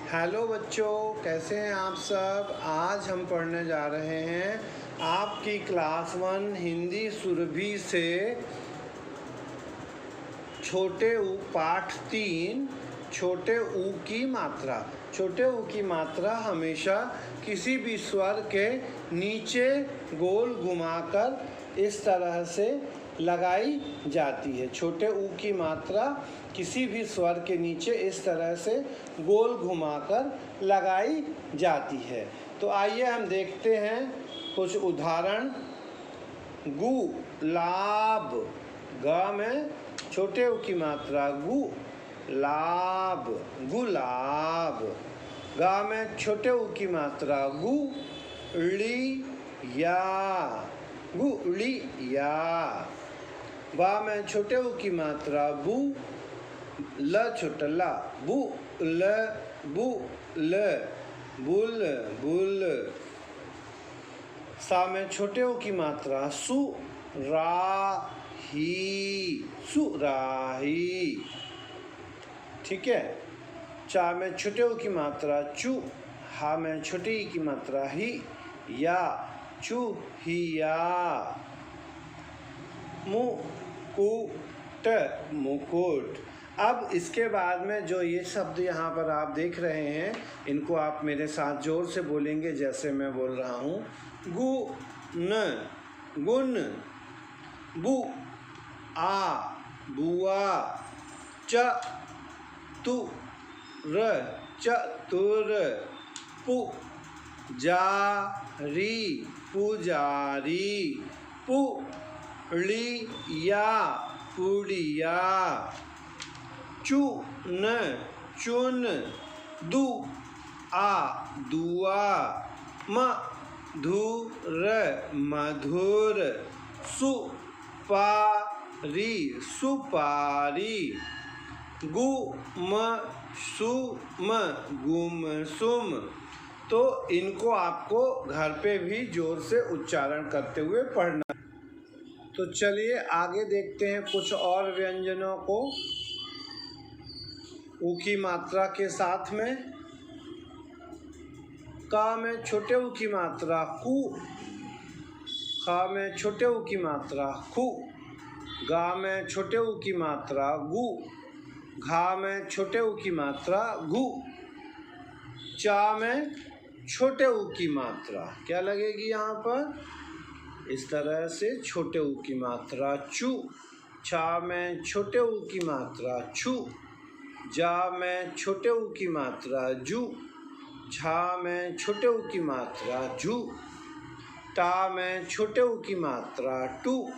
Hello बच्चों, कैसे हैं आप सब। आज हम पढ़ने जा रहे हैं आपकी क्लास 1 हिंदी सुरभि से छोटे ऊ पाठ 3 छोटे ऊ की मात्रा। छोटे ऊ की मात्रा हमेशा किसी भी स्वर के नीचे गोल घुमाकर इस तरह से लगाई जाती है। छोटे ऊ की मात्रा किसी भी स्वर के नीचे इस तरह से गोल घुमाकर लगाई जाती है। तो आइए हम देखते हैं कुछ उदाहरण। गुलाब, ग में छोटे ऊ की मात्रा गु लाभ, गुलाब। गा में छोटे ऊ की मात्रा गु ली या, गुड़िया। बा में छोटे ऊ की मात्रा बु ल छोटा ला, बु ल बुल बुल। सा में छोटे ऊ की मात्रा सु रा ही, सुराही। ठीक है। चा में छोटे ऊ की मात्रा चु, हा में छोटी ई की मात्रा ही, या चू ही या। मुकुट, मुकुट। अब इसके बाद में जो ये शब्द यहाँ पर आप देख रहे हैं, इनको आप मेरे साथ जोर से बोलेंगे जैसे मैं बोल रहा हूँ। गुण, गुण। बु आ, बुआ। च तु र, चतुर। पु जा री, पुजारी। पु ली या, पुड़िया। चुन, चुन। दु आ, दुआ। मधुर, मधुर। सुपारी, सुपारी। गुमसुम, गुमसुम। तो इनको आपको घर पे भी जोर से उच्चारण करते हुए पढ़ना। तो चलिए आगे देखते हैं कुछ और व्यंजनों को ऊ की मात्रा के साथ में। का में छोटे ऊ की मात्रा कु, खा में छोटे ऊ की मात्रा खु। गा में छोटे ऊ की मात्रा गु, घा में छोटे ऊ की मात्रा घु। चा में छोटे ऊ की मात्रा क्या लगेगी यहाँ पर, इस तरह से छोटे ऊ की मात्रा चू। छा में छोटे ऊ की मात्रा छू। जा में छोटे ऊ की मात्रा जू। झा में छोटे ऊ की मात्रा झू। टा में छोटे ऊ की मात्रा टू।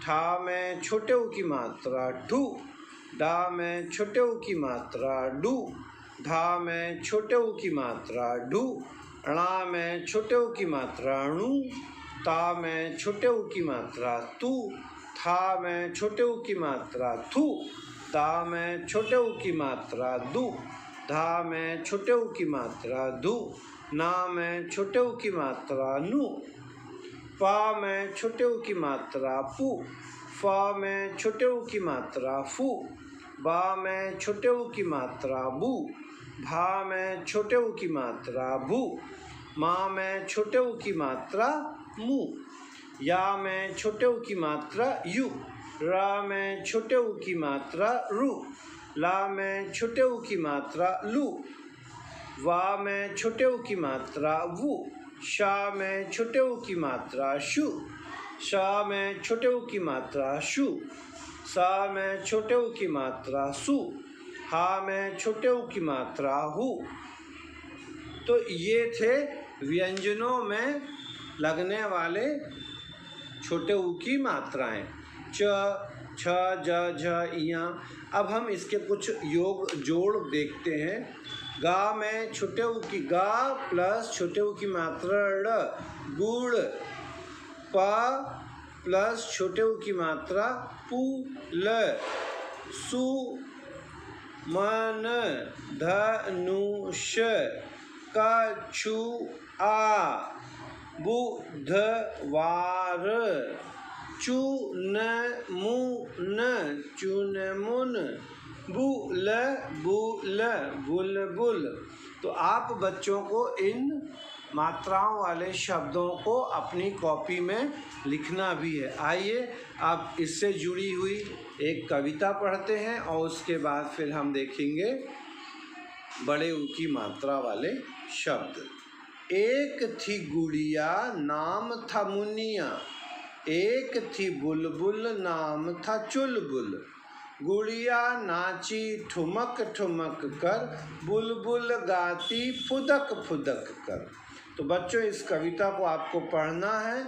ठा में छोटे ऊ की मात्रा ठू। डा में छोटे ऊ की मात्रा डू। धा में छोटे ऊ की मात्रा डू। णा में छोटे ऊ की मात्रा णू। ता में छोटे ऊ की मात्रा तू। था में छोटे ऊ की मात्रा थू। दा में छोटे ऊ की मात्रा दू। धा में छोटे ऊ की मात्रा धू। ना में छोटे ऊ की मात्रा नू। पा में छोटे ऊ की मात्रा पू। फा में छोटे ऊ की मात्रा फू। बा में छोटे ऊ की मात्रा बू। भा में छोटे ऊ की मात्रा भू। मा में छोटे ऊ की मात्रा मू। या में छोटे ऊ की मात्रा यू। रा में छोटे ऊ की मात्रा रू। ला में छोटे ऊ की मात्रा लू। वा में छोटे ऊ की मात्रा वू। शा में छोटे ऊ की मात्रा शू। शा में छोटे ऊ की मात्रा शू। सा में छोटे ऊ की मात्रा सू। हा में छोटे ऊ की मात्रा हु। तो ये थे व्यंजनों में लगने वाले छोटे ऊ की मात्राएं। च, छ, ज, झ, इया। अब हम इसके कुछ योग जोड़ देखते हैं। गा में छोटे ऊ की गा प्लस छोटे ऊ की मात्रा ड़, गुड़। पा प्लस छोटे ऊ की मात्रा पू ल, सु मन धनुष। कछुआ, बुधवार। चुनमुन, चुनमुन। बुल बुल बुलबुल। तो आप बच्चों को इन मात्राओं वाले शब्दों को अपनी कॉपी में लिखना भी है। आइए अब इससे जुड़ी हुई एक कविता पढ़ते हैं और उसके बाद फिर हम देखेंगे बड़े ऊ की मात्रा वाले शब्द। एक थी गुड़िया नाम था मुनिया, एक थी बुलबुल नाम था चुलबुल। गुड़िया नाची ठुमक ठुमक कर, बुलबुल गाती फुदक फुदक कर। तो बच्चों इस कविता को आपको पढ़ना है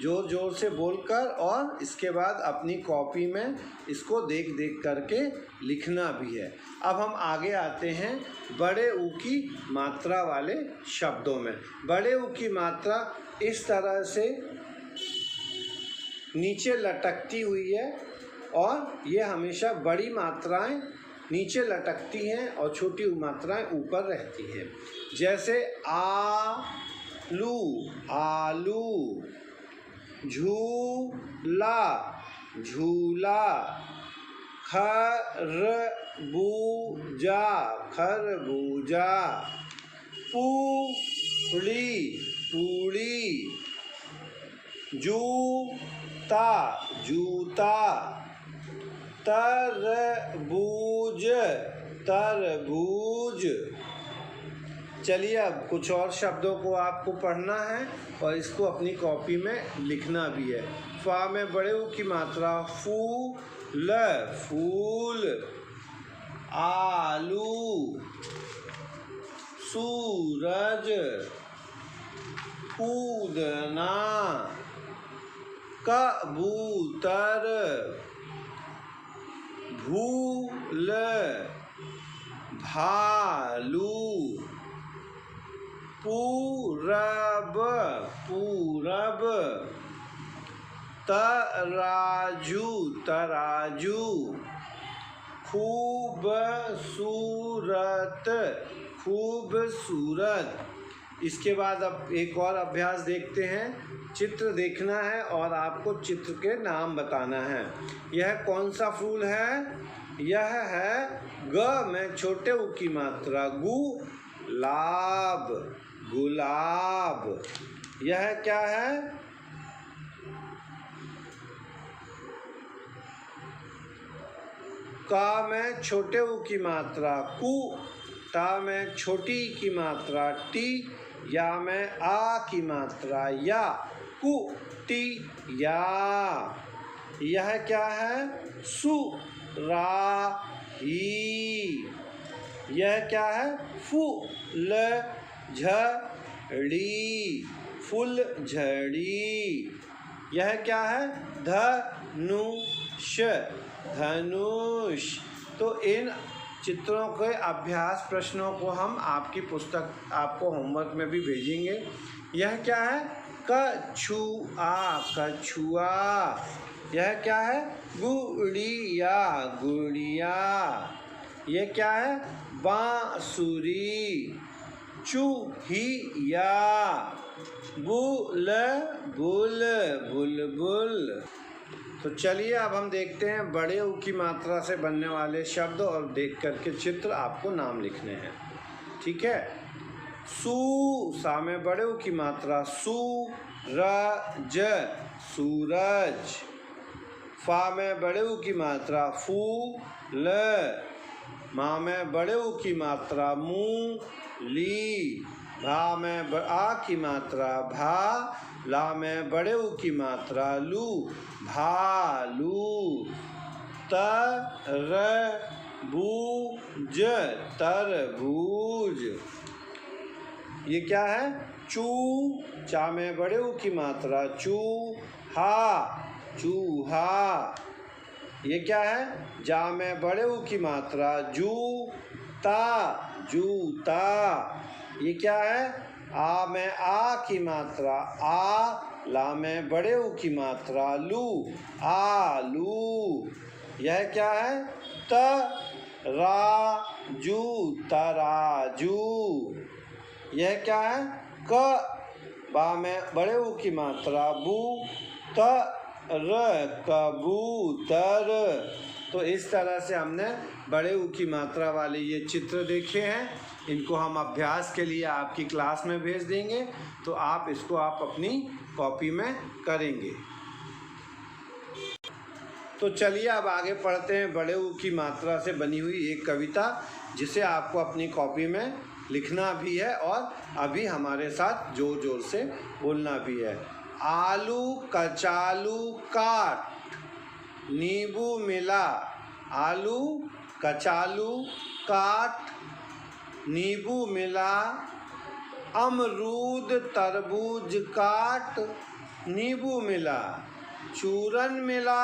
जोर जोर से बोलकर, और इसके बाद अपनी कॉपी में इसको देख देख करके लिखना भी है। अब हम आगे आते हैं बड़े ऊ की मात्रा वाले शब्दों में। बड़े ऊ की मात्रा इस तरह से नीचे लटकती हुई है और ये हमेशा बड़ी मात्राएं नीचे लटकती हैं और छोटी मात्राएं ऊपर रहती हैं। जैसे आलू आलू, झूला झूला, खरबूजा खरबूजा, पूड़ी पूड़ी, जूता जूता, तरबूज तरबूज। चलिए अब कुछ और शब्दों को आपको पढ़ना है और इसको अपनी कॉपी में लिखना भी है। फा में बड़े ऊ की मात्रा फूल फूल, आलू, सूरज, कूदना, कबूतर, भूल, भालू, पूरब पूरब, तराजू तराजू, खूबसूरत खूबसूरत। इसके बाद अब एक और अभ्यास देखते हैं। चित्र देखना है और आपको चित्र के नाम बताना है। यह कौन सा फूल है? यह है ग में छोटे ऊ की मात्रा गुलाब गुलाब। यह क्या है? का में छोटे ऊ की मात्रा कु, ता में छोटी की मात्रा टी, या में आ की मात्रा या, कु टी या। यह क्या है? सु रा ही। यह क्या है? फू ल झड़ी फुलझड़ी। यह क्या है? धनुष धनुष। तो इन चित्रों के अभ्यास प्रश्नों को हम आपकी पुस्तक आपको होमवर्क में भी भेजेंगे। यह क्या है? कछुआ कछुआ। यह क्या है? गुड़िया गुड़िया। यह क्या है? बांसुरी, चूहिया, बुलबुल बुलबुल। तो चलिए अब हम देखते हैं बड़े ऊ की मात्रा से बनने वाले शब्द और देख करके चित्र आपको नाम लिखने हैं। ठीक है। सू, सा में बड़े ऊ की मात्रा सूरज सूरज। फा में बड़े ऊ की मात्रा फूल, मा में बड़े ऊ की मात्रा मूली, भा में आ की मात्रा भा, ला में बड़े ऊ की मात्रा लू भालू, तरबूज तरबूज। ये क्या है? चू, चा में बड़े ऊ की मात्रा चूहा चूहा। ये क्या है? जा में बड़े ऊ की मात्रा जूता जूता। ये क्या है? आ में आ की मात्रा आ, ला में बड़े ऊ की मात्रा लू आलू। यह क्या है? तराजू तराजू। यह क्या है? क, बा में बड़े ऊ की मात्रा बू, तर कबूतर। तो इस तरह से हमने बड़े ऊ की मात्रा वाले ये चित्र देखे हैं। इनको हम अभ्यास के लिए आपकी क्लास में भेज देंगे, तो आप इसको अपनी कॉपी में करेंगे। तो चलिए अब आगे पढ़ते हैं बड़े ऊ की मात्रा से बनी हुई एक कविता, जिसे आपको अपनी कॉपी में लिखना भी है और अभी हमारे साथ जोर जोर से बोलना भी है। आलू कचालू काट नींबू मिला, आलू कचालू काट नींबू मिला, अमरूद तरबूज काट नींबू मिला, चूरन मिला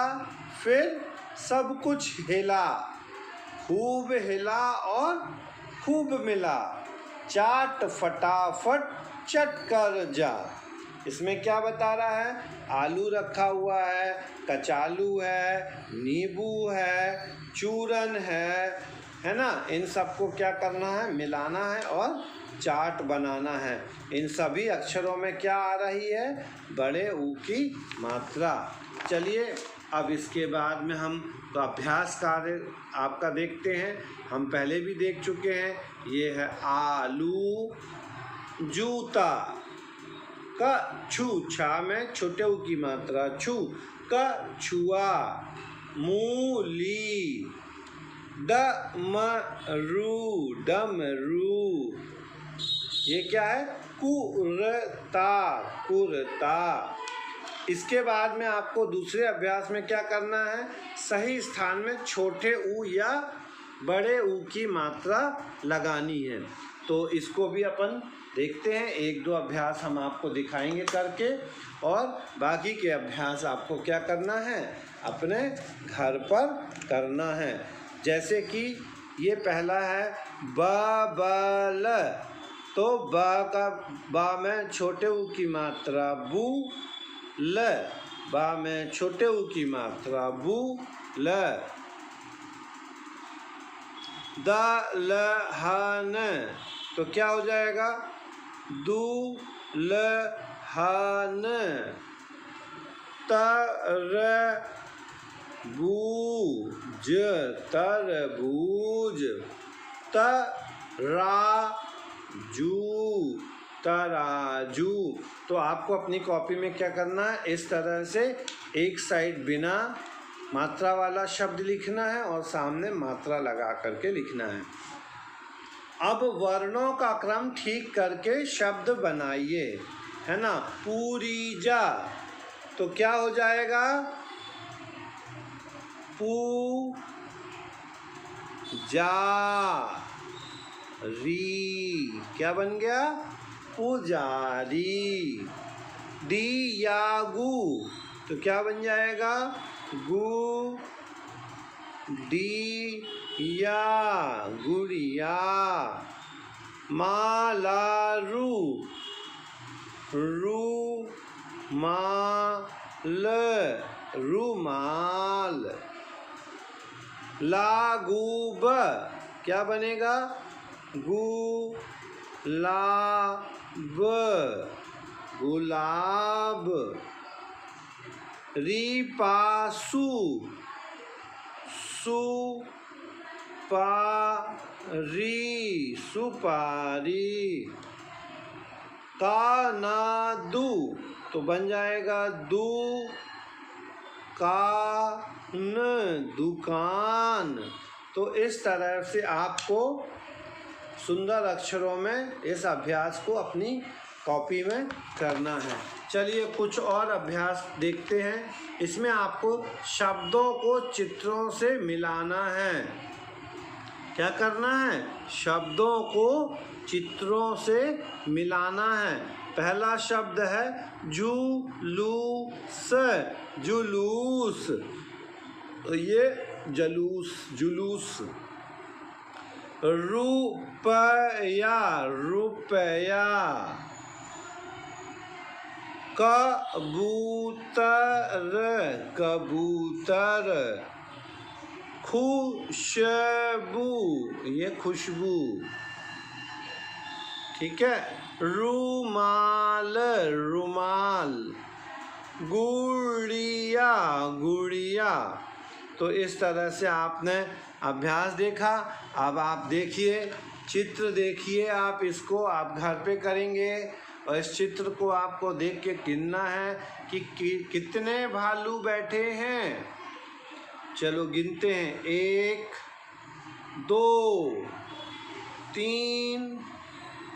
फिर सब कुछ हिला, खूब हिला और खूब मिला, चाट फटाफट चट कर जा। इसमें क्या बता रहा है? आलू रखा हुआ है, कचालू है, नींबू है, चूरन है ना। इन सबको क्या करना है? मिलाना है और चाट बनाना है। इन सभी अक्षरों में क्या आ रही है? बड़े ऊ की मात्रा। चलिए अब इसके बाद में हम तो अभ्यास कार्य आपका देखते हैं। हम पहले भी देख चुके हैं। ये है आलू, जूता, क छू छा में छोटे ऊ की मात्रा छू, कछुआ, मूली, डमरू, डमरू, ये क्या है? कुर्ता, कुर्ता। इसके बाद में आपको दूसरे अभ्यास में क्या करना है? सही स्थान में छोटे ऊ या बड़े ऊ की मात्रा लगानी है। तो इसको भी अपन देखते हैं। एक दो अभ्यास हम आपको दिखाएंगे करके, और बाकी के अभ्यास आपको क्या करना है? अपने घर पर करना है। जैसे कि ये पहला है बबल, तो बा में छोटे ऊ की मात्रा बू, ल, बा में छोटे ऊ की मात्रा बू, ल, दलहन, तो क्या हो जाएगा? दुलहन, तरबूज, तरबूज, तराजू, तराजू। तो आपको अपनी कॉपी में क्या करना है? इस तरह से एक साइड बिना मात्रा वाला शब्द लिखना है और सामने मात्रा लगा करके लिखना है। अब वर्णों का क्रम ठीक करके शब्द बनाइए, है ना। पूरी जा, तो क्या हो जाएगा? पू जा री, क्या बन गया? पुजारी। दियागू, तो क्या बन जाएगा? गु दिया, गुड़िया। मालारू, रुमाल, रुमाल। लागूब, क्या बनेगा? गुलाब, गुलाब। रिपासु, सुपारी, सुपारी। कानादू, तो बन जाएगा दू कान, दुकान। तो इस तरह से आपको सुंदर अक्षरों में इस अभ्यास को अपनी कॉपी में करना है। चलिए कुछ और अभ्यास देखते हैं। इसमें आपको शब्दों को चित्रों से मिलाना है। क्या करना है? शब्दों को चित्रों से मिलाना है। पहला शब्द है जुलूस, जुलूस, तो ये जलूस, जुलूस। रुपया, रुपया। कबूतर, कबूतर। खुशबू, ये खुशबू, ठीक है। रुमाल, रुमाल। गुड़िया, गुड़िया। तो इस तरह से आपने अभ्यास देखा। अब आप देखिए, चित्र देखिए, आप इसको आप घर पे करेंगे और इस चित्र को आपको देख के गिनना है कि कितने भालू बैठे हैं। चलो गिनते हैं, 1 2 3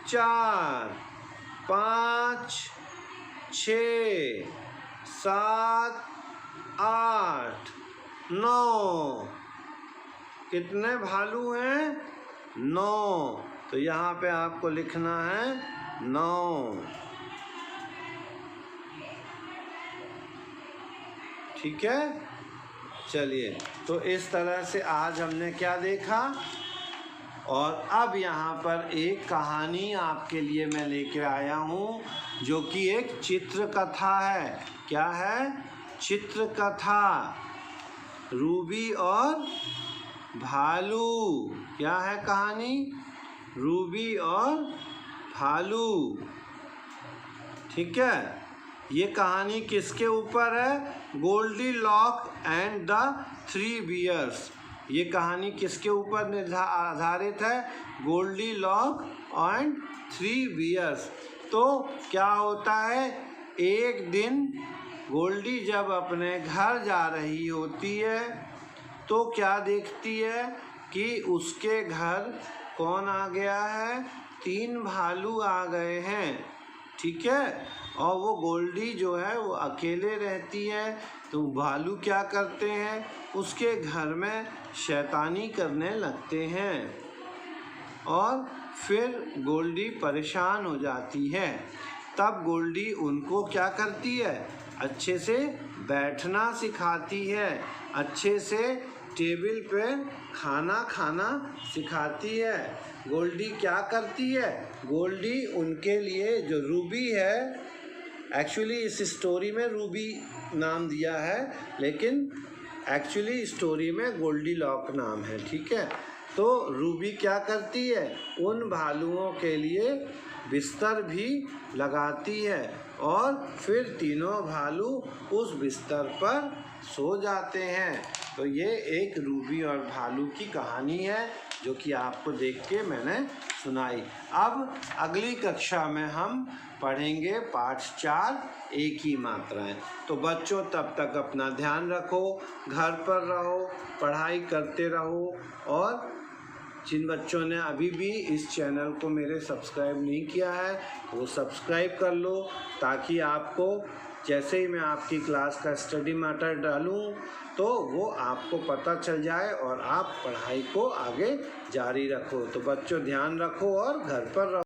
4 5 6 7 8 9। कितने भालू हैं? 9। तो यहाँ पे आपको लिखना है 9। ठीक है, चलिए। तो इस तरह से आज हमने क्या देखा, और अब यहाँ पर एक कहानी आपके लिए मैं लेके आया हूँ जो कि एक चित्र कथा है। क्या है? चित्र कथा। रूबी और भालू। क्या है कहानी? रूबी और भालू। ठीक है, ये कहानी किसके ऊपर है? Goldilock and the 3 bears. ये कहानी किसके ऊपर आधारित है? Goldilock and 3 bears. तो क्या होता है, एक दिन गोल्डी जब अपने घर जा रही होती है तो क्या देखती है कि उसके घर कौन आ गया है? 3 भालू आ गए हैं। ठीक है, और वो गोल्डी जो है वो अकेले रहती है। तो भालू क्या करते हैं? उसके घर में शैतानी करने लगते हैं और फिर गोल्डी परेशान हो जाती है। तब गोल्डी उनको क्या करती है? अच्छे से बैठना सिखाती है, अच्छे से टेबल पे खाना खाना सिखाती है। गोल्डी क्या करती है? गोल्डी उनके लिए, जो रूबी है, एक्चुअली इस स्टोरी में रूबी नाम दिया है, लेकिन एक्चुअली स्टोरी में गोल्डीलॉक नाम है। ठीक है, तो रूबी क्या करती है? उन भालुओं के लिए बिस्तर भी लगाती है और फिर तीनों भालू उस बिस्तर पर सो जाते हैं। तो ये एक रूबी और भालू की कहानी है जो कि आपको देख के मैंने सुनाई। अब अगली कक्षा में हम पढ़ेंगे पाठ 4, एक ही मात्राएं। तो बच्चों, तब तक अपना ध्यान रखो, घर पर रहो, पढ़ाई करते रहो, और जिन बच्चों ने अभी भी इस चैनल को मेरे सब्सक्राइब नहीं किया है वो सब्सक्राइब कर लो, ताकि आपको जैसे ही मैं आपकी क्लास का स्टडी मैटर डालूं तो वो आपको पता चल जाए और आप पढ़ाई को आगे जारी रखो। तो बच्चों, ध्यान रखो और घर पर रहो।